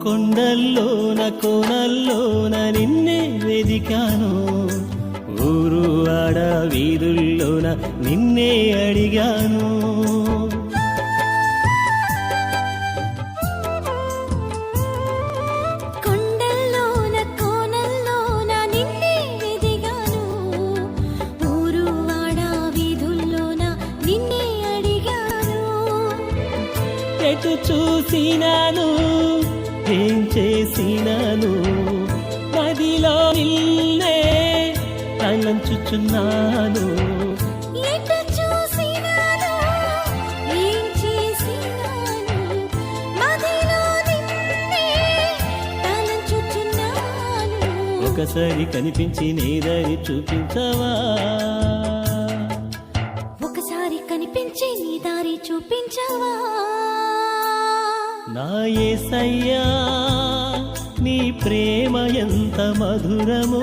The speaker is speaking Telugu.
కొండల్లోన కోనల్లోన నిన్నే వెదికాను, ఊరు ఆడ వీధుల్లోన నిన్నే అడిగాను. కొండల్లోన కోనల్లోన నిన్నే వెదిగాను, ఊరు ఆడ వీధుల్లోన నిన్నే అడిగాను. ఎటు చూసినాను ఏం చేసినాను, మదిలో నిన్నే తలంచుచున్నాను. ఎటు చూసినాను ఏం చేసినాను, మదిలో నిన్నే తలంచుచున్నాను. ఒకసారి కనిపించి నీ దారి చూపించవా, ఒకసారి కనిపించి నీ దారి చూపించవా. నా యేసయ్యా నీ ప్రేమ ఎంత మధురమో.